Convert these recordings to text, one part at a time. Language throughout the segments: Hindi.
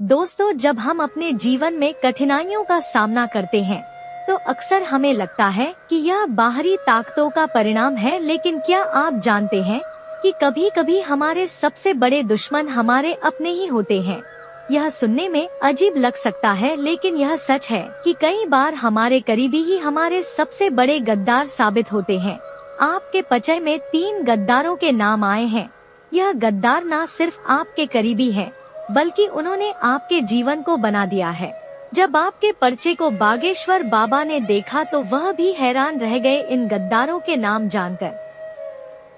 दोस्तों, जब हम अपने जीवन में कठिनाइयों का सामना करते हैं तो अक्सर हमें लगता है कि यह बाहरी ताकतों का परिणाम है, लेकिन क्या आप जानते हैं कि कभी कभी हमारे सबसे बड़े दुश्मन हमारे अपने ही होते हैं। यह सुनने में अजीब लग सकता है, लेकिन यह सच है कि कई बार हमारे करीबी ही हमारे सबसे बड़े गद्दार साबित होते हैं। आपके परिचय में 3 गद्दारों के नाम आए हैं। यह गद्दार न सिर्फ आपके करीबी हैं, बल्कि उन्होंने आपके जीवन को बना दिया है। जब आपके पर्चे को बागेश्वर बाबा ने देखा तो वह भी हैरान रह गए इन गद्दारों के नाम जानकर।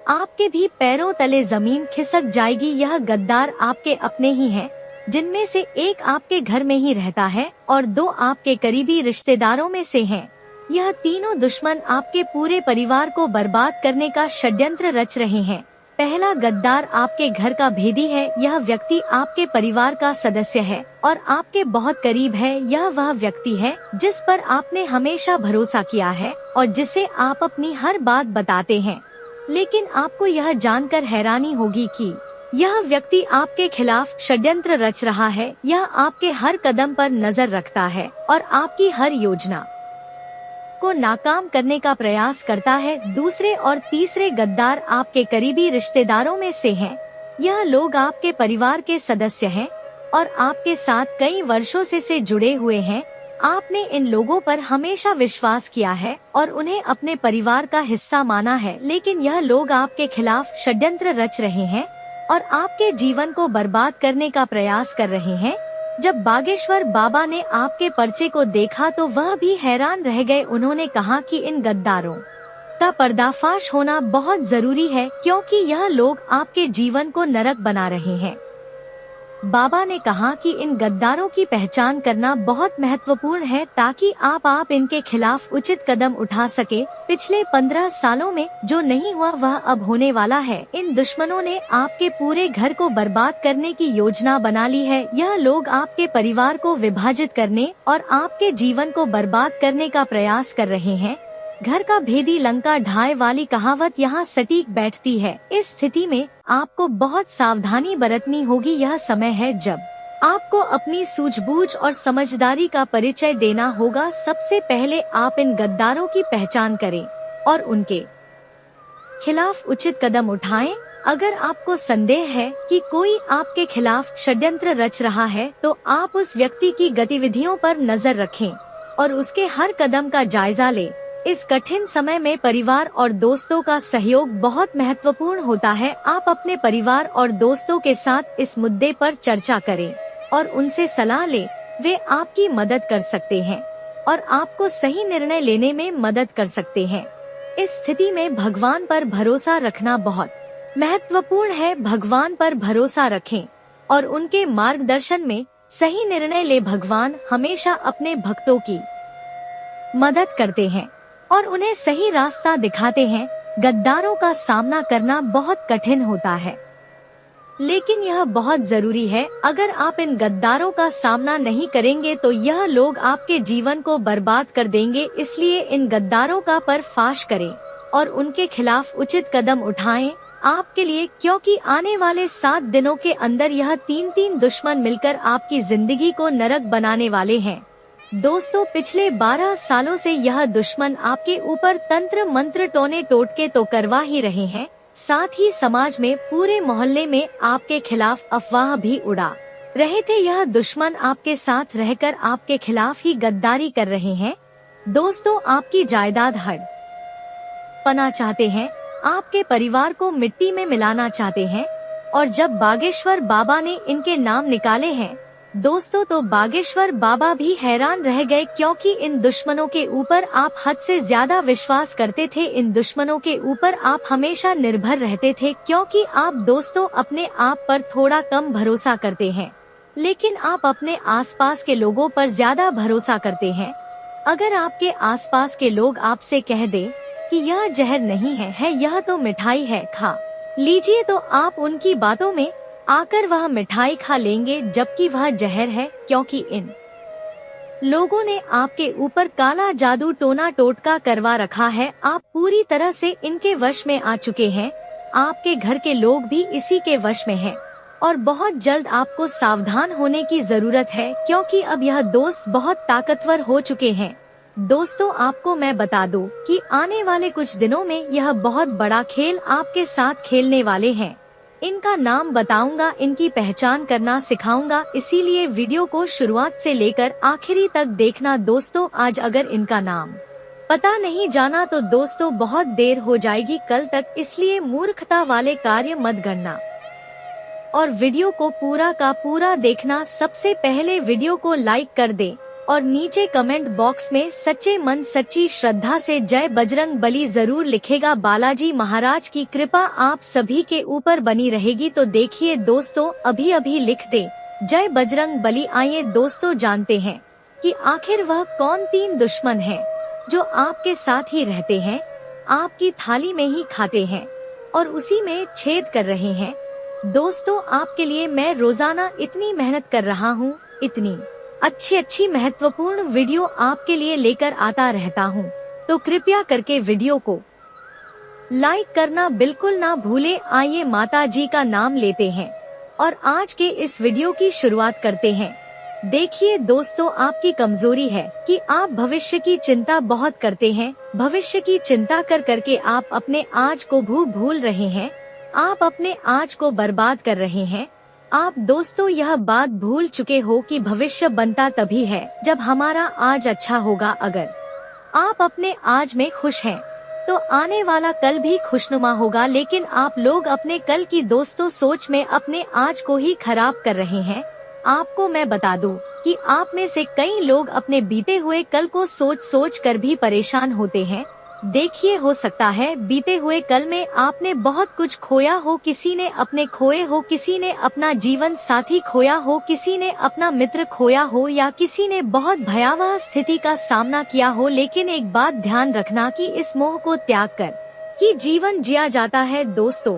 आपके भी पैरों तले जमीन खिसक जाएगी। यह गद्दार आपके अपने ही हैं, जिनमें से एक आपके घर में ही रहता है और 2 आपके करीबी रिश्तेदारों में से हैं। यह तीनों दुश्मन आपके पूरे परिवार को बर्बाद करने का षड्यंत्र रच रहे हैं। पहला गद्दार आपके घर का भेदी है। यह व्यक्ति आपके परिवार का सदस्य है और आपके बहुत करीब है। यह वह व्यक्ति है जिस पर आपने हमेशा भरोसा किया है और जिसे आप अपनी हर बात बताते हैं। लेकिन आपको यह जानकर हैरानी होगी कि यह व्यक्ति आपके खिलाफ षड्यंत्र रच रहा है। यह आपके हर कदम पर नजर रखता है और आपकी हर योजना को नाकाम करने का प्रयास करता है। दूसरे और तीसरे गद्दार आपके करीबी रिश्तेदारों में से हैं। यह लोग आपके परिवार के सदस्य हैं और आपके साथ कई वर्षों से जुड़े हुए हैं। आपने इन लोगों पर हमेशा विश्वास किया है और उन्हें अपने परिवार का हिस्सा माना है, लेकिन यह लोग आपके खिलाफ षड्यंत्र रच रहे हैं और आपके जीवन को बर्बाद करने का प्रयास कर रहे हैं। जब बागेश्वर बाबा ने आपके पर्चे को देखा तो वह भी हैरान रह गए। उन्होंने कहा कि इन गद्दारों का पर्दाफाश होना बहुत जरूरी है, क्योंकि यह लोग आपके जीवन को नरक बना रहे हैं। बाबा ने कहा कि इन गद्दारों की पहचान करना बहुत महत्वपूर्ण है ताकि आप इनके खिलाफ उचित कदम उठा सके। पिछले 15 सालों में जो नहीं हुआ वह अब होने वाला है। इन दुश्मनों ने आपके पूरे घर को बर्बाद करने की योजना बना ली है। यह लोग आपके परिवार को विभाजित करने और आपके जीवन को बर्बाद करने का प्रयास कर रहे हैं। घर का भेदी लंका ढाए वाली कहावत यहाँ सटीक बैठती है। इस स्थिति में आपको बहुत सावधानी बरतनी होगी। यह समय है जब आपको अपनी सूझबूझ और समझदारी का परिचय देना होगा। सबसे पहले आप इन गद्दारों की पहचान करें और उनके खिलाफ उचित कदम उठाएं। अगर आपको संदेह है कि कोई आपके खिलाफ षड्यंत्र रच रहा है तो आप उस व्यक्ति की गतिविधियों पर नजर रखें और उसके हर कदम का जायजा लें। इस कठिन समय में परिवार और दोस्तों का सहयोग बहुत महत्वपूर्ण होता है। आप अपने परिवार और दोस्तों के साथ इस मुद्दे पर चर्चा करें और उनसे सलाह लें। वे आपकी मदद कर सकते हैं और आपको सही निर्णय लेने में मदद कर सकते हैं। इस स्थिति में भगवान पर भरोसा रखना बहुत महत्वपूर्ण है। भगवान पर भरोसा रखें और उनके मार्गदर्शन में सही निर्णय ले। भगवान हमेशा अपने भक्तों की मदद करते हैं और उन्हें सही रास्ता दिखाते हैं। गद्दारों का सामना करना बहुत कठिन होता है, लेकिन यह बहुत जरूरी है। अगर आप इन गद्दारों का सामना नहीं करेंगे तो यह लोग आपके जीवन को बर्बाद कर देंगे। इसलिए इन गद्दारों का पर्दाफाश करें और उनके खिलाफ उचित कदम उठाएं आपके लिए, क्योंकि आने वाले 7 दिनों के अंदर यह 3 दुश्मन मिलकर आपकी जिंदगी को नरक बनाने वाले हैं। दोस्तों, पिछले 12 सालों से यह दुश्मन आपके ऊपर तंत्र मंत्र टोने टोटके तो करवा ही रहे हैं, साथ ही समाज में पूरे मोहल्ले में आपके खिलाफ अफवाह भी उड़ा रहे थे। यह दुश्मन आपके साथ रहकर आपके खिलाफ ही गद्दारी कर रहे हैं। दोस्तों, आपकी जायदाद हड़पना चाहते हैं, आपके परिवार को मिट्टी में मिलाना चाहते हैं और जब बागेश्वर बाबा ने इनके नाम निकाले हैं दोस्तों तो बागेश्वर बाबा भी हैरान रह गए, क्योंकि इन दुश्मनों के ऊपर आप हद से ज्यादा विश्वास करते थे। इन दुश्मनों के ऊपर आप हमेशा निर्भर रहते थे, क्योंकि आप दोस्तों अपने आप पर थोड़ा कम भरोसा करते हैं, लेकिन आप अपने आसपास के लोगों पर ज्यादा भरोसा करते हैं। अगर आपके आसपास के लोग आपसे कह दे कि यह जहर नहीं है, यह तो मिठाई है, खा लीजिए, तो आप उनकी बातों में आकर वह मिठाई खा लेंगे जबकि वह जहर है, क्योंकि इन लोगों ने आपके ऊपर काला जादू टोना टोटका करवा रखा है। आप पूरी तरह से इनके वश में आ चुके हैं। आपके घर के लोग भी इसी के वश में हैं। और बहुत जल्द आपको सावधान होने की जरूरत है, क्योंकि अब यह दोस्त बहुत ताकतवर हो चुके हैं। दोस्तों, आपको मैं बता दूं कि आने वाले कुछ दिनों में यह बहुत बड़ा खेल आपके साथ खेलने वाले हैं। इनका नाम बताऊंगा, इनकी पहचान करना सिखाऊंगा, इसीलिए वीडियो को शुरुआत से लेकर आखिरी तक देखना दोस्तों। आज अगर इनका नाम पता नहीं जाना तो दोस्तों बहुत देर हो जाएगी कल तक, इसलिए मूर्खता वाले कार्य मत करना और वीडियो को पूरा का पूरा देखना। सबसे पहले वीडियो को लाइक कर दे और नीचे कमेंट बॉक्स में सच्चे मन सच्ची श्रद्धा से जय बजरंग बली जरूर लिखेगा। बालाजी महाराज की कृपा आप सभी के ऊपर बनी रहेगी। तो देखिए दोस्तों, अभी अभी लिख दे जय बजरंग बली। आइए दोस्तों जानते हैं कि आखिर वह कौन 3 दुश्मन हैं जो आपके साथ ही रहते हैं, आपकी थाली में ही खाते हैं और उसी में छेद कर रहे हैं। दोस्तों, आपके लिए मैं रोजाना इतनी मेहनत कर रहा हूँ, इतनी अच्छी महत्वपूर्ण वीडियो आपके लिए लेकर आता रहता हूँ, तो कृपया करके वीडियो को लाइक करना बिल्कुल ना भूले। आइए माता जी का नाम लेते हैं और आज के इस वीडियो की शुरुआत करते हैं। देखिए दोस्तों, आपकी कमजोरी है कि आप भविष्य की चिंता बहुत करते हैं। भविष्य की चिंता कर करके आप अपने आज को भूल रहे हैं, आप अपने आज को बर्बाद कर रहे हैं। आप दोस्तों यह बात भूल चुके हो कि भविष्य बनता तभी है जब हमारा आज अच्छा होगा। अगर आप अपने आज में खुश हैं, तो आने वाला कल भी खुशनुमा होगा। लेकिन आप लोग अपने कल की दोस्तों सोच में अपने आज को ही खराब कर रहे हैं। आपको मैं बता दूं कि आप में से कई लोग अपने बीते हुए कल को सोच कर भी परेशान होते हैं। देखिए, हो सकता है बीते हुए कल में आपने बहुत कुछ खोया हो, किसी ने अपने खोए हो, किसी ने अपना जीवन साथी खोया हो, किसी ने अपना मित्र खोया हो, या किसी ने बहुत भयावह स्थिति का सामना किया हो। लेकिन एक बात ध्यान रखना कि इस मोह को त्याग कर ही जीवन जिया जाता है। दोस्तों,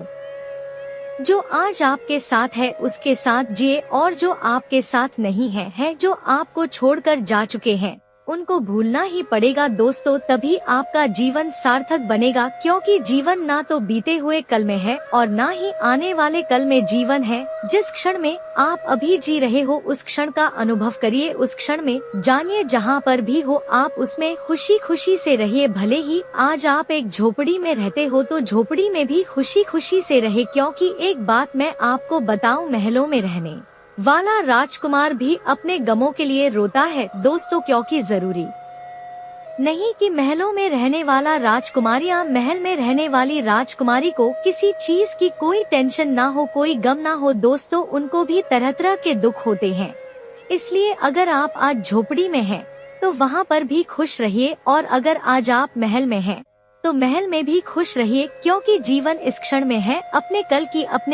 जो आज आपके साथ है उसके साथ जिए, और जो आपके साथ नहीं है जो आपको छोड़कर जा चुके हैं, उनको भूलना ही पड़ेगा दोस्तों। तभी आपका जीवन सार्थक बनेगा, क्योंकि जीवन ना तो बीते हुए कल में है और ना ही आने वाले कल में जीवन है। जिस क्षण में आप अभी जी रहे हो उस क्षण का अनुभव करिए, उस क्षण में जानिए। जहाँ पर भी हो आप उसमें खुशी खुशी से रहिए। भले ही आज आप एक झोपड़ी में रहते हो तो झोपड़ी में भी खुशी खुशी से रहे, क्योंकि एक बात मैं आपको बताऊं, महलों में रहने वाला राजकुमार भी अपने गमों के लिए रोता है दोस्तों, क्योंकि जरूरी नहीं कि महलों में रहने वाला राजकुमार या महल में रहने वाली राजकुमारी को किसी चीज की कोई टेंशन ना हो, कोई गम ना हो। दोस्तों, उनको भी तरह तरह के दुख होते हैं। इसलिए अगर आप आज झोपड़ी में हैं, तो वहाँ पर भी खुश रहिए, और अगर आज आप महल में हैं, तो महल में भी खुश रहिए, क्योंकि जीवन इस क्षण में है। अपने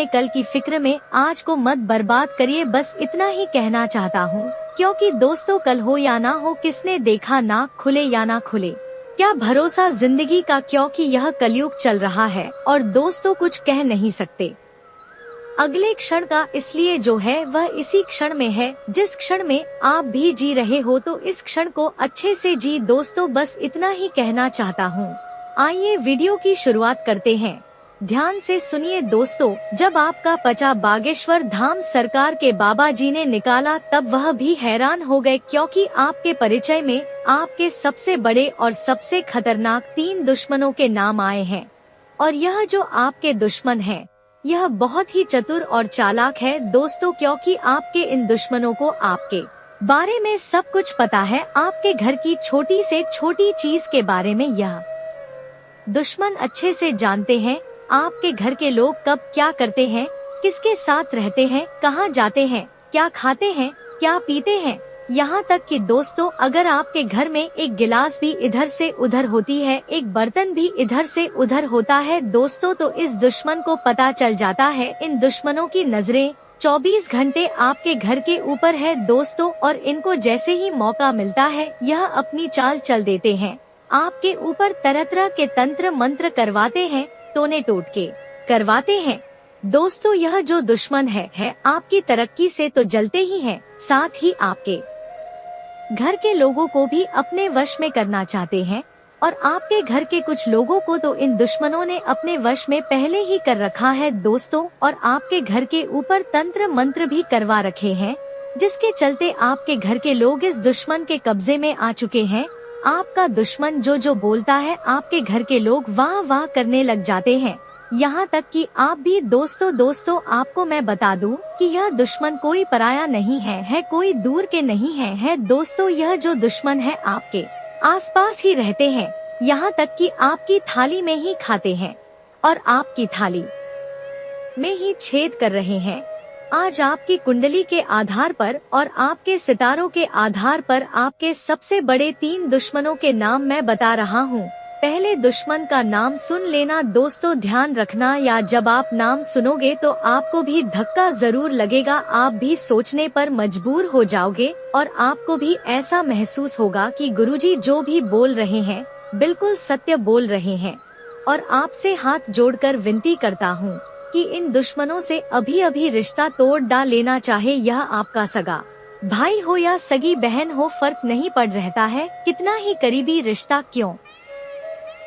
कल की फिक्र में आज को मत बर्बाद करिए। बस इतना ही कहना चाहता हूँ, क्योंकि दोस्तों कल हो या ना हो, किसने देखा नाक खुले या ना खुले, क्या भरोसा जिंदगी का, क्योंकि यह कलयुग चल रहा है और दोस्तों कुछ कह नहीं सकते अगले क्षण का। इसलिए जो है वह इसी क्षण में है। जिस क्षण में आप भी जी रहे हो तो इस क्षण को अच्छे से जी दोस्तों, बस इतना ही कहना चाहता हूँ। आइए वीडियो की शुरुआत करते हैं। ध्यान से सुनिए दोस्तों, जब आपका पचा बागेश्वर धाम सरकार के बाबा जी ने निकाला तब वह भी हैरान हो गए, क्योंकि आपके परिचय में आपके सबसे बड़े और सबसे खतरनाक 3 दुश्मनों के नाम आए हैं। और यह जो आपके दुश्मन है, यह बहुत ही चतुर और चालाक है दोस्तों, क्योंकि आपके इन दुश्मनों को आपके बारे में सब कुछ पता है। आपके घर की छोटी से छोटी चीज के बारे में यह दुश्मन अच्छे से जानते हैं। आपके घर के लोग कब क्या करते हैं, किसके साथ रहते हैं, कहाँ जाते हैं, क्या खाते हैं, क्या पीते हैं, यहाँ तक कि दोस्तों अगर आपके घर में एक गिलास भी इधर से उधर होती है, एक बर्तन भी इधर से उधर होता है दोस्तों, तो इस दुश्मन को पता चल जाता है। इन दुश्मनों की नजरें 24 घंटे आपके घर के ऊपर है दोस्तों, और इनको जैसे ही मौका मिलता है यह अपनी चाल चल देते हैं। आपके ऊपर तरह तरह के तंत्र मंत्र करवाते हैं, टोने टोटके करवाते हैं दोस्तों। यह जो दुश्मन है आपकी तरक्की से तो जलते ही हैं, साथ ही आपके घर के लोगों को भी अपने वश में करना चाहते हैं और आपके घर के कुछ लोगों को तो इन दुश्मनों ने अपने वश में पहले ही कर रखा है दोस्तों, और आपके घर के ऊपर तंत्र मंत्र भी करवा रखे हैं, जिसके चलते आपके घर के लोग इस दुश्मन के कब्जे में आ चुके हैं। आपका दुश्मन जो बोलता है आपके घर के लोग वाह वाह करने लग जाते हैं, यहाँ तक कि आप भी। दोस्तों आपको मैं बता दूं कि यह दुश्मन कोई पराया नहीं है कोई दूर के नहीं है दोस्तों, यह जो दुश्मन है आपके आसपास ही रहते हैं, यहाँ तक कि आपकी थाली में ही खाते हैं और आपकी थाली में ही छेद कर रहे हैं। आज आपकी कुंडली के आधार पर और आपके सितारों के आधार पर आपके सबसे बड़े 3 दुश्मनों के नाम मैं बता रहा हूँ। पहले दुश्मन का नाम सुन लेना दोस्तों, ध्यान रखना, या जब आप नाम सुनोगे तो आपको भी धक्का जरूर लगेगा, आप भी सोचने पर मजबूर हो जाओगे और आपको भी ऐसा महसूस होगा कि गुरुजी जो भी बोल रहे हैं बिल्कुल सत्य बोल रहे हैं। और आपसे हाथ जोड़कर विनती करता हूँ कि इन दुश्मनों से अभी रिश्ता तोड़ डाल लेना, चाहे यह आपका सगा भाई हो या सगी बहन हो, फर्क नहीं पड़ रहता है, कितना ही करीबी रिश्ता क्यों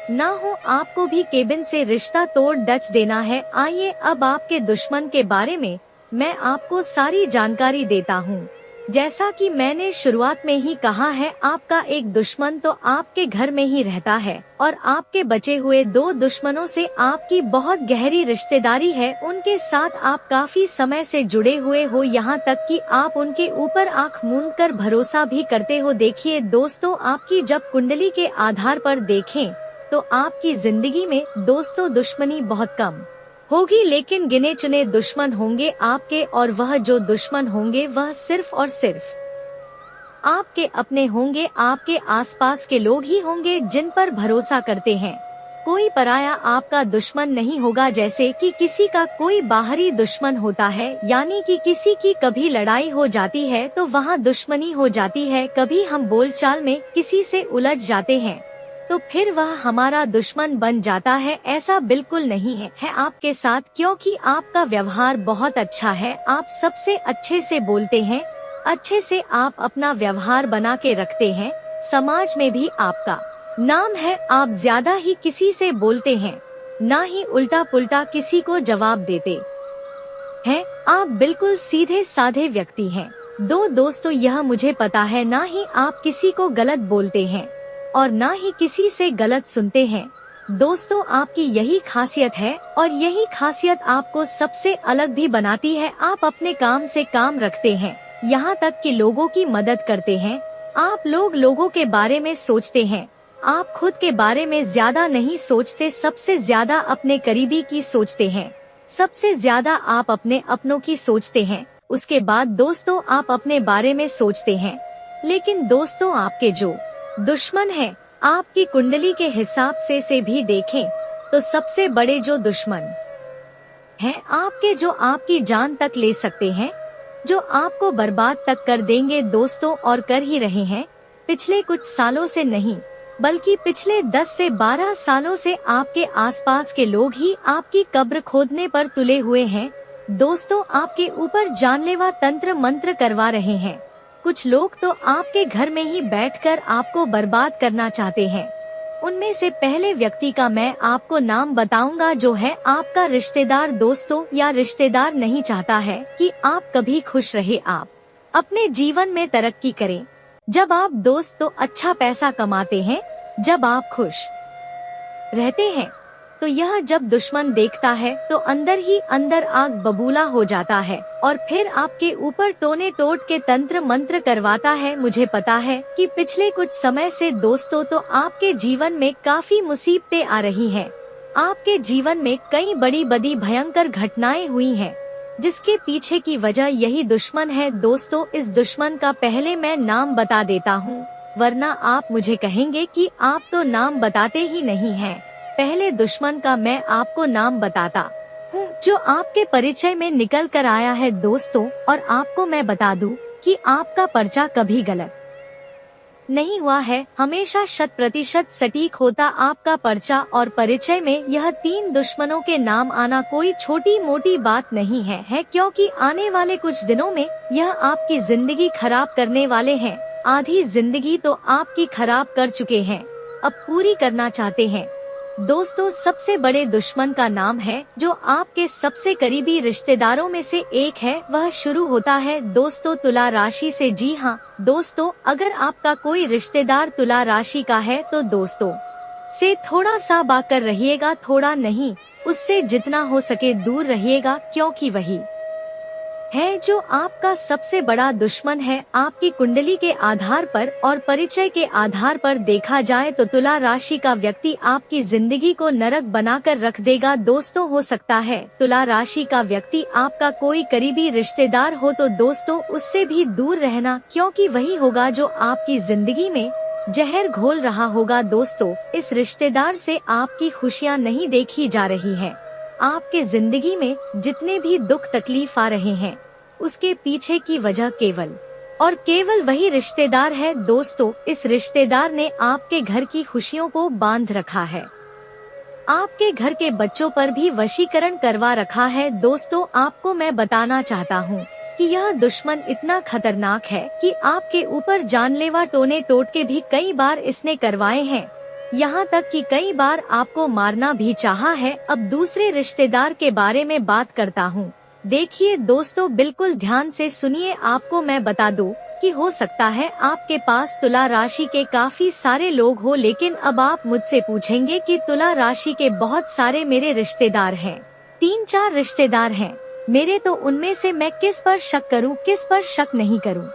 ना हो, आपको भी केबिन से रिश्ता तोड़ डच देना है। आइए अब आपके दुश्मन के बारे में मैं आपको सारी जानकारी देता हूँ। जैसा कि मैंने शुरुआत में ही कहा है, आपका एक दुश्मन तो आपके घर में ही रहता है और आपके बचे हुए 2 दुश्मनों से आपकी बहुत गहरी रिश्तेदारी है। उनके साथ आप काफी समय से जुड़े हुए हो, यहाँ तक कि आप उनके ऊपर आंख मूंद कर भरोसा भी करते हो। देखिए दोस्तों, आपकी जब कुंडली के आधार पर देखें तो आपकी जिंदगी में दोस्तों दुश्मनी बहुत कम होगी, लेकिन गिने चुने दुश्मन होंगे आपके, और वह जो दुश्मन होंगे वह सिर्फ और सिर्फ आपके अपने होंगे, आपके आसपास के लोग ही होंगे जिन पर भरोसा करते हैं। कोई पराया आपका दुश्मन नहीं होगा, जैसे कि किसी का कोई बाहरी दुश्मन होता है, यानी कि किसी की कभी लड़ाई हो जाती है तो वहाँ दुश्मनी हो जाती है, कभी हम बोलचाल में किसी से उलझ जाते हैं तो फिर वह हमारा दुश्मन बन जाता है। ऐसा बिल्कुल नहीं है आपके साथ, क्योंकि आपका व्यवहार बहुत अच्छा है, आप सबसे अच्छे से बोलते हैं, अच्छे से आप अपना व्यवहार बना के रखते हैं, समाज में भी आपका नाम है, आप ज्यादा ही किसी से बोलते हैं, ना ही उल्टा पुल्टा किसी को जवाब देते हैं, आप बिल्कुल सीधे साधे व्यक्ति हैं। दोस्तों, यह मुझे पता है, ना ही आप किसी को गलत बोलते हैं और ना ही किसी से गलत सुनते हैं। दोस्तों, आपकी यही खासियत है और यही खासियत आपको सबसे अलग भी बनाती है। आप अपने काम से काम रखते हैं, यहाँ तक कि लोगों की मदद करते हैं। आप लोगों के बारे में सोचते हैं, आप खुद के बारे में ज्यादा नहीं सोचते, सबसे ज्यादा अपने करीबी की सोचते हैं, सबसे ज्यादा आप अपने अपनों की सोचते हैं, उसके बाद दोस्तों आप अपने बारे में सोचते हैं। लेकिन दोस्तों, आपके जो दुश्मन है, आपकी कुंडली के हिसाब से भी देखें तो सबसे बड़े जो दुश्मन हैं आपके, जो आपकी जान तक ले सकते हैं, जो आपको बर्बाद तक कर देंगे दोस्तों, और कर ही रहे हैं। पिछले कुछ सालों से नहीं, बल्कि पिछले 10 से 12 सालों से आपके आसपास के लोग ही आपकी कब्र खोदने पर तुले हुए हैं। दोस्तों, आपके ऊपर जानलेवा तंत्र मंत्र करवा रहे हैं। कुछ लोग तो आपके घर में ही बैठकर आपको बर्बाद करना चाहते हैं। उनमें से पहले व्यक्ति का मैं आपको नाम बताऊंगा, जो है आपका रिश्तेदार। दोस्तों, या रिश्तेदार नहीं चाहता है कि आप कभी खुश रहे, आप अपने जीवन में तरक्की करें। जब आप दोस्तों अच्छा पैसा कमाते हैं, जब आप खुश रहते हैं, तो यह जब दुश्मन देखता है तो अंदर ही अंदर आग बबूला हो जाता है और फिर आपके ऊपर टोने टोट के तंत्र मंत्र करवाता है। मुझे पता है कि पिछले कुछ समय से दोस्तों तो आपके जीवन में काफी मुसीबतें आ रही हैं। आपके जीवन में कई बड़ी बड़ी भयंकर घटनाएं हुई हैं, जिसके पीछे की वजह यही दुश्मन है। दोस्तों, इस दुश्मन का पहले मैं नाम बता देता हूँ, वरना आप मुझे कहेंगे कि आप तो नाम बताते ही नहीं हैं। पहले दुश्मन का मैं आपको नाम बताता हूँ, जो आपके परिचय में निकल कर आया है दोस्तों। और आपको मैं बता दूँ कि आपका पर्चा कभी गलत नहीं हुआ है, हमेशा 100% सटीक होता आपका पर्चा और परिचय में। यह 3 दुश्मनों के नाम आना कोई छोटी मोटी बात नहीं है, क्योंकि आने वाले कुछ दिनों में यह आपकी जिंदगी खराब करने वाले हैं। आधी जिंदगी तो आपकी खराब कर चुके हैं, अब पूरी करना चाहते हैं। दोस्तों, सबसे बड़े दुश्मन का नाम है जो आपके सबसे करीबी रिश्तेदारों में से एक है, वह शुरू होता है दोस्तों तुला राशि से। जी हाँ दोस्तों, अगर आपका कोई रिश्तेदार तुला राशि का है तो दोस्तों से थोड़ा सा बाकर रहिएगा, थोड़ा नहीं, उससे जितना हो सके दूर रहिएगा, क्योंकि वही है जो आपका सबसे बड़ा दुश्मन है। आपकी कुंडली के आधार पर और परिचय के आधार पर देखा जाए तो तुला राशि का व्यक्ति आपकी जिंदगी को नरक बनाकर रख देगा। दोस्तों, हो सकता है तुला राशि का व्यक्ति आपका कोई करीबी रिश्तेदार हो, तो दोस्तों उससे भी दूर रहना, क्योंकि वही होगा जो आपकी जिंदगी में जहर घोल रहा होगा। दोस्तों, इस रिश्तेदार से आपकी खुशियाँ नहीं देखी जा रही है। आपके जिंदगी में जितने भी दुख तकलीफ आ रहे हैं, उसके पीछे की वजह केवल और केवल वही रिश्तेदार है। दोस्तों, इस रिश्तेदार ने आपके घर की खुशियों को बांध रखा है, आपके घर के बच्चों पर भी वशीकरण करवा रखा है। दोस्तों, आपको मैं बताना चाहता हूँ कि यह दुश्मन इतना खतरनाक है कि आपके ऊपर जानलेवा टोने टोटके भी कई बार इसने करवाए हैं, यहाँ तक कि कई बार आपको मारना भी चाहा है। अब दूसरे रिश्तेदार के बारे में बात करता हूँ। देखिए दोस्तों, बिल्कुल ध्यान से सुनिए, आपको मैं बता दूं कि हो सकता है आपके पास तुला राशि के काफी सारे लोग हो, लेकिन अब आप मुझसे पूछेंगे कि तुला राशि के बहुत सारे मेरे रिश्तेदार हैं, 3-4 रिश्तेदार हैं मेरे, तो उनमें से मैं किस पर शक करूं, किस पर शक नहीं करूं?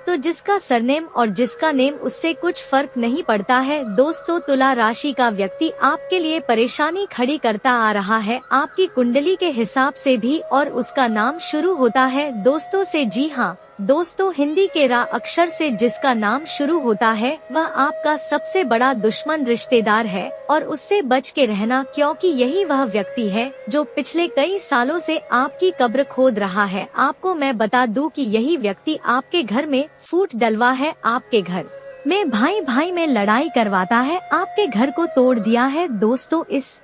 तो जिसका सरनेम और जिसका नेम, उससे कुछ फर्क नहीं पड़ता है। दोस्तों, तुला राशि का व्यक्ति आपके लिए परेशानी खड़ी करता आ रहा है, आपकी कुंडली के हिसाब से भी, और उसका नाम शुरू होता है दोस्तों से। जी हाँ दोस्तों, हिंदी के रा अक्षर से जिसका नाम शुरू होता है वह आपका सबसे बड़ा दुश्मन रिश्तेदार है, और उससे बच के रहना, क्योंकि यही वह व्यक्ति है जो पिछले कई सालों से आपकी कब्र खोद रहा है। आपको मैं बता दूं कि यही व्यक्ति आपके घर में फूट डलवा है, आपके घर में भाई भाई में लड़ाई करवाता है, आपके घर को तोड़ दिया है। दोस्तों, इस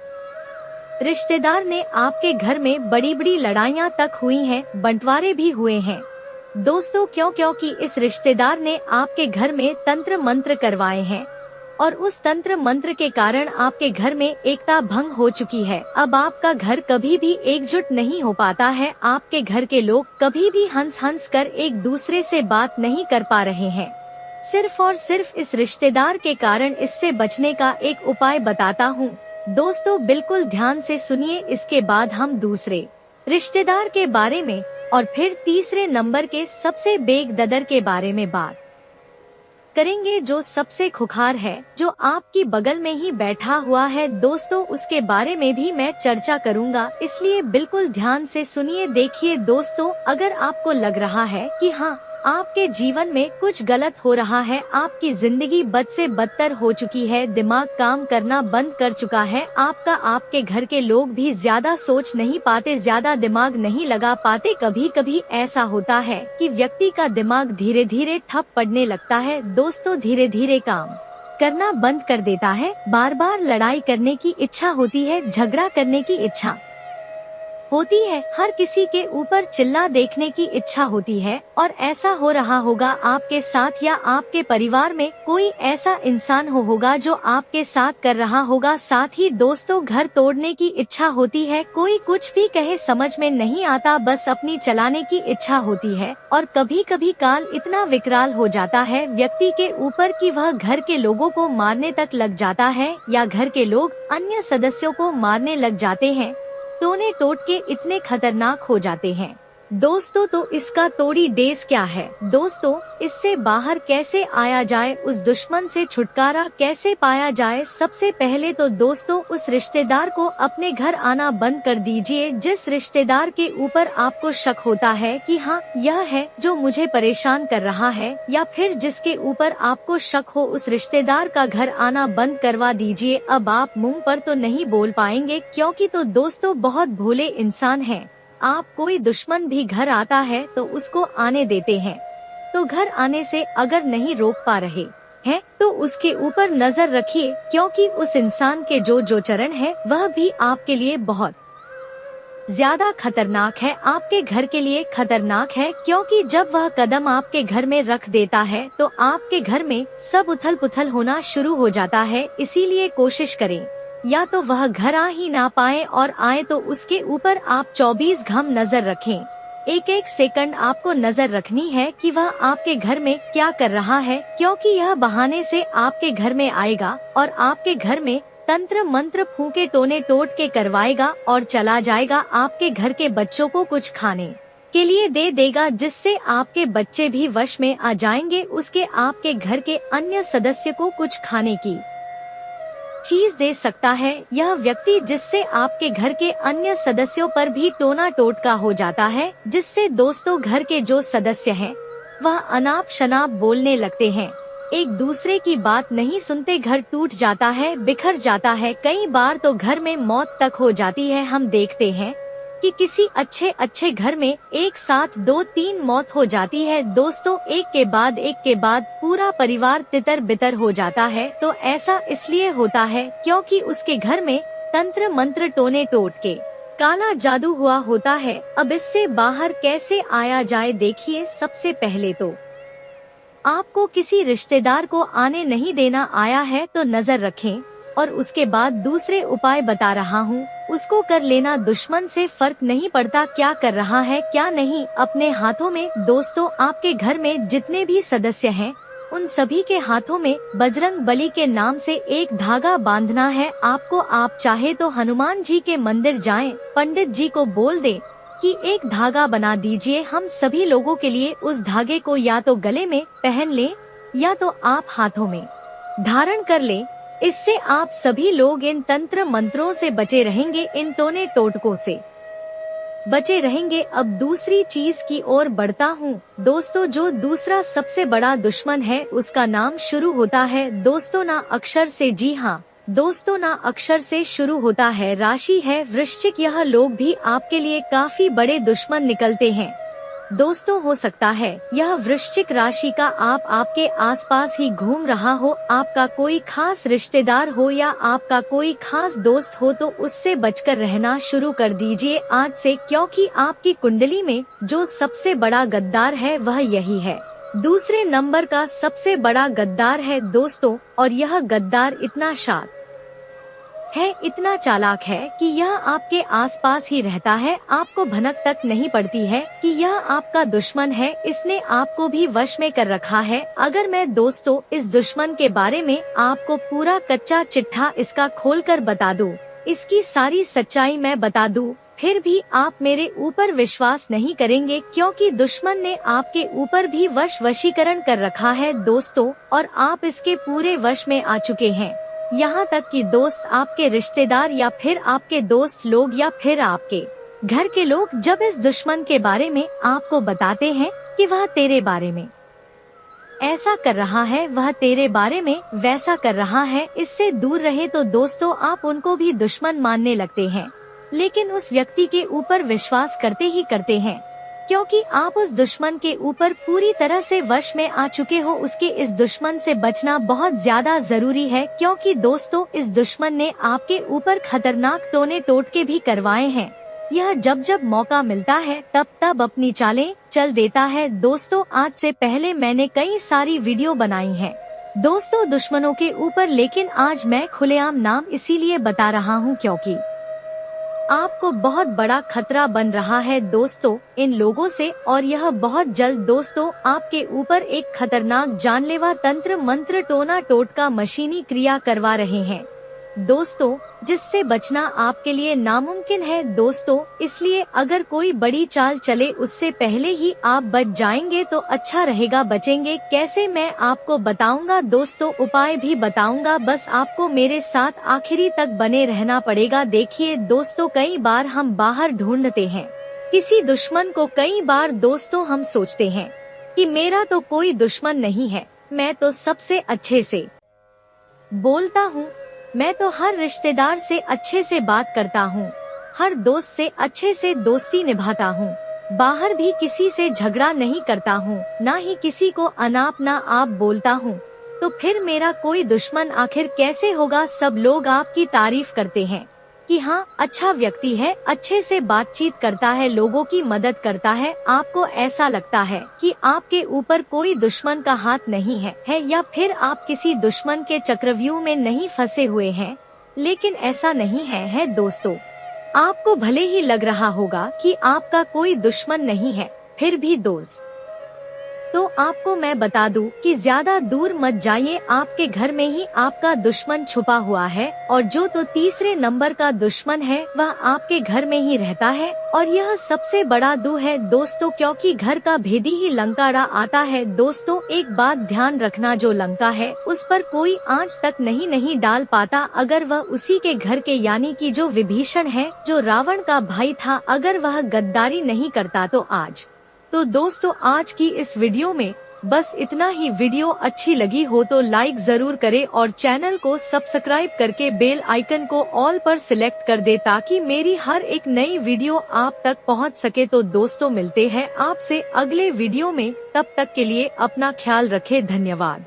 रिश्तेदार ने आपके घर में बड़ी बड़ी लड़ाइयाँ तक हुई हैं, बंटवारे भी हुए हैं। दोस्तों, क्योंकि इस रिश्तेदार ने आपके घर में तंत्र मंत्र करवाए हैं, और उस तंत्र मंत्र के कारण आपके घर में एकता भंग हो चुकी है। अब आपका घर कभी भी एकजुट नहीं हो पाता है, आपके घर के लोग कभी भी हंस हंस कर एक दूसरे से बात नहीं कर पा रहे हैं। सिर्फ और सिर्फ इस रिश्तेदार के कारण इससे बचने का एक उपाय बताता हूँ। दोस्तों, बिल्कुल ध्यान से सुनिए, इसके बाद हम दूसरे रिश्तेदार के बारे में और फिर तीसरे नंबर के सबसे बेगददर के बारे में बात करेंगे, जो सबसे खुखार है, जो आपकी बगल में ही बैठा हुआ है। दोस्तों, उसके बारे में भी मैं चर्चा करूंगा, इसलिए बिल्कुल ध्यान से सुनिए। देखिए दोस्तों, अगर आपको लग रहा है कि हाँ आपके जीवन में कुछ गलत हो रहा है, आपकी जिंदगी बद से बदतर हो चुकी है, दिमाग काम करना बंद कर चुका है, आपके घर के लोग भी ज्यादा सोच नहीं पाते, ज्यादा दिमाग नहीं लगा पाते, कभी कभी ऐसा होता है कि व्यक्ति का दिमाग धीरे धीरे ठप पड़ने लगता है। दोस्तों, धीरे धीरे काम करना बंद कर देता है, बार बार लड़ाई करने की इच्छा होती है, झगड़ा करने की इच्छा होती है, हर किसी के ऊपर चिल्ला देखने की इच्छा होती है। और ऐसा हो रहा होगा आपके साथ, या आपके परिवार में कोई ऐसा इंसान होगा जो आपके साथ कर रहा होगा। साथ ही दोस्तों, घर तोड़ने की इच्छा होती है, कोई कुछ भी कहे समझ में नहीं आता, बस अपनी चलाने की इच्छा होती है। और कभी कभी काल इतना विकराल हो जाता है व्यक्ति के ऊपर कि वह घर के लोगों को मारने तक लग जाता है, या घर के लोग अन्य सदस्यों को मारने लग जाते हैं। टोने टोटके इतने खतरनाक हो जाते हैं। दोस्तों, तो इसका तोड़ी डेस क्या है? दोस्तों, इससे बाहर कैसे आया जाए, उस दुश्मन से छुटकारा कैसे पाया जाए? सबसे पहले तो दोस्तों, उस रिश्तेदार को अपने घर आना बंद कर दीजिए, जिस रिश्तेदार के ऊपर आपको शक होता है कि हाँ यह है जो मुझे परेशान कर रहा है, या फिर जिसके ऊपर आपको शक हो, उस रिश्तेदार का घर आना बंद करवा दीजिए। अब आप मुंह पर तो नहीं बोल पाएंगे, क्योंकि तो दोस्तों बहुत भोले इंसान हैं। आप कोई दुश्मन भी घर आता है तो उसको आने देते हैं, तो घर आने से अगर नहीं रोक पा रहे हैं तो उसके ऊपर नजर रखिए, क्योंकि उस इंसान के जो चरण है वह भी आपके लिए बहुत ज्यादा खतरनाक है, आपके घर के लिए खतरनाक है, क्योंकि जब वह कदम आपके घर में रख देता है तो आपके घर में सब उथल पुथल होना शुरू हो जाता है। इसीलिए कोशिश करें या तो वह घर आ ही ना पाए, और आए तो उसके ऊपर आप 24 घंटे नजर रखें। एक एक सेकंड आपको नजर रखनी है कि वह आपके घर में क्या कर रहा है, क्योंकि यह बहाने से आपके घर में आएगा और आपके घर में तंत्र मंत्र फूके टोने टोट के करवाएगा और चला जाएगा। आपके घर के बच्चों को कुछ खाने के लिए दे देगा, जिससे आपके बच्चे भी वश में आ जाएंगे। उसके आपके घर के अन्य सदस्य को कुछ खाने की चीज दे सकता है यह व्यक्ति, जिससे आपके घर के अन्य सदस्यों पर भी टोना टोटका हो जाता है, जिससे दोस्तों घर के जो सदस्य हैं वह अनाप शनाप बोलने लगते हैं, एक दूसरे की बात नहीं सुनते, घर टूट जाता है, बिखर जाता है, कई बार तो घर में मौत तक हो जाती है। हम देखते हैं कि किसी अच्छे घर में एक साथ 2-3 मौत हो जाती है। दोस्तों एक के बाद पूरा परिवार तितर बितर हो जाता है। तो ऐसा इसलिए होता है क्योंकि उसके घर में तंत्र मंत्र टोने टोट के काला जादू हुआ होता है। अब इससे बाहर कैसे आया जाए, देखिए सबसे पहले तो आपको किसी रिश्तेदार को आने नहीं देना आया है तो नजर रखें, और उसके बाद दूसरे उपाय बता रहा हूँ, उसको कर लेना। दुश्मन से फर्क नहीं पड़ता क्या कर रहा है क्या नहीं, अपने हाथों में। दोस्तों आपके घर में जितने भी सदस्य हैं उन सभी के हाथों में बजरंग बली के नाम से एक धागा बांधना है आपको। आप चाहे तो हनुमान जी के मंदिर जाएं, पंडित जी को बोल दें कि एक धागा बना दीजिए। हम सभी लोगों के लिए उस धागे को या तो गले में पहन लें या तो आप हाथों में धारण कर लें। इससे आप सभी लोग इन तंत्र मंत्रों से बचे रहेंगे, इन टोने टोटकों से बचे रहेंगे। अब दूसरी चीज की ओर बढ़ता हूँ। दोस्तों जो दूसरा सबसे बड़ा दुश्मन है उसका नाम शुरू होता है दोस्तों ना अक्षर से। जी हाँ दोस्तों ना अक्षर से शुरू होता है, राशि है वृश्चिक। यह लोग भी आपके लिए काफी बड़े दुश्मन निकलते हैं। दोस्तों हो सकता है यह वृश्चिक राशि का आपके आसपास ही घूम रहा हो, आपका कोई खास रिश्तेदार हो या आपका कोई खास दोस्त हो, तो उससे बचकर रहना शुरू कर दीजिए आज से, क्योंकि आपकी कुंडली में जो सबसे बड़ा गद्दार है वह यही है। दूसरे नंबर का सबसे बड़ा गद्दार है दोस्तों, और यह गद्दार इतना शातिर है, इतना चालाक है कि यह आपके आसपास ही रहता है, आपको भनक तक नहीं पड़ती है कि यह आपका दुश्मन है। इसने आपको भी वश में कर रखा है। अगर मैं दोस्तों इस दुश्मन के बारे में आपको पूरा कच्चा चिट्ठा इसका खोलकर बता दूं, इसकी सारी सच्चाई मैं बता दूं, फिर भी आप मेरे ऊपर विश्वास नहीं करेंगे, क्योंकि दुश्मन ने आपके ऊपर भी वशीकरण कर रखा है दोस्तों, और आप इसके पूरे वश में आ चुके हैं। यहाँ तक कि दोस्त आपके रिश्तेदार या फिर आपके दोस्त लोग या फिर आपके घर के लोग जब इस दुश्मन के बारे में आपको बताते हैं कि वह तेरे बारे में ऐसा कर रहा है, वह तेरे बारे में वैसा कर रहा है, इससे दूर रहे, तो दोस्तों आप उनको भी दुश्मन मानने लगते हैं, लेकिन उस व्यक्ति के ऊपर विश्वास करते ही करते हैं, क्योंकि आप उस दुश्मन के ऊपर पूरी तरह से वश में आ चुके हो। उसके इस दुश्मन से बचना बहुत ज्यादा जरूरी है, क्योंकि दोस्तों इस दुश्मन ने आपके ऊपर खतरनाक टोने टोटके भी करवाए हैं। यह जब जब मौका मिलता है तब तब अपनी चालें चल देता है। दोस्तों आज से पहले मैंने कई सारी वीडियो बनाई हैं दोस्तों दुश्मनों के ऊपर, लेकिन आज मैं खुलेआम नाम इसीलिए बता रहा हूँ क्योंकि आपको बहुत बड़ा खतरा बन रहा है दोस्तों इन लोगों से, और यह बहुत जल्द दोस्तों आपके ऊपर एक खतरनाक जानलेवा तंत्र मंत्र टोना टोटका मशीनी क्रिया करवा रहे हैं दोस्तों, जिससे बचना आपके लिए नामुमकिन है दोस्तों। इसलिए अगर कोई बड़ी चाल चले उससे पहले ही आप बच जाएंगे तो अच्छा रहेगा। बचेंगे कैसे मैं आपको बताऊंगा दोस्तों, उपाय भी बताऊंगा, बस आपको मेरे साथ आखिरी तक बने रहना पड़ेगा। देखिए दोस्तों कई बार हम बाहर ढूंढते हैं किसी दुश्मन को, कई बार दोस्तों हम सोचते हैं कि मेरा तो कोई दुश्मन नहीं है, मैं तो सबसे अच्छे से बोलता हूँ, मैं तो हर रिश्तेदार से अच्छे से बात करता हूँ, हर दोस्त से अच्छे से दोस्ती निभाता हूँ, बाहर भी किसी से झगड़ा नहीं करता हूँ, ना ही किसी को अनाप ना आप बोलता हूँ, तो फिर मेरा कोई दुश्मन आखिर कैसे होगा। सब लोग आपकी तारीफ करते हैं कि हाँ अच्छा व्यक्ति है, अच्छे से बातचीत करता है, लोगों की मदद करता है, आपको ऐसा लगता है कि आपके ऊपर कोई दुश्मन का हाथ नहीं है या फिर आप किसी दुश्मन के चक्रव्यूह में नहीं फंसे हुए हैं, लेकिन ऐसा नहीं है दोस्तों। आपको भले ही लग रहा होगा कि आपका कोई दुश्मन नहीं है, फिर भी दोस्त, तो आपको मैं बता दूं कि ज्यादा दूर मत जाइए, आपके घर में ही आपका दुश्मन छुपा हुआ है, और जो तो तीसरे नंबर का दुश्मन है वह आपके घर में ही रहता है, और यह सबसे बड़ा दू है दोस्तों, क्योंकि घर का भेदी ही लंकाड़ा आता है। दोस्तों एक बात ध्यान रखना, जो लंका है उस पर कोई आंच तक नहीं डाल पाता अगर वह उसी के घर के, यानी कि जो विभीषण है, जो रावण का भाई था, अगर वह गद्दारी नहीं करता तो दोस्तों आज की इस वीडियो में बस इतना ही। वीडियो अच्छी लगी हो तो लाइक जरूर करें और चैनल को सब्सक्राइब करके बेल आइकन को ऑल पर सिलेक्ट कर दे, ताकि मेरी हर एक नई वीडियो आप तक पहुंच सके। तो दोस्तों मिलते हैं आपसे अगले वीडियो में, तब तक के लिए अपना ख्याल रखें, धन्यवाद।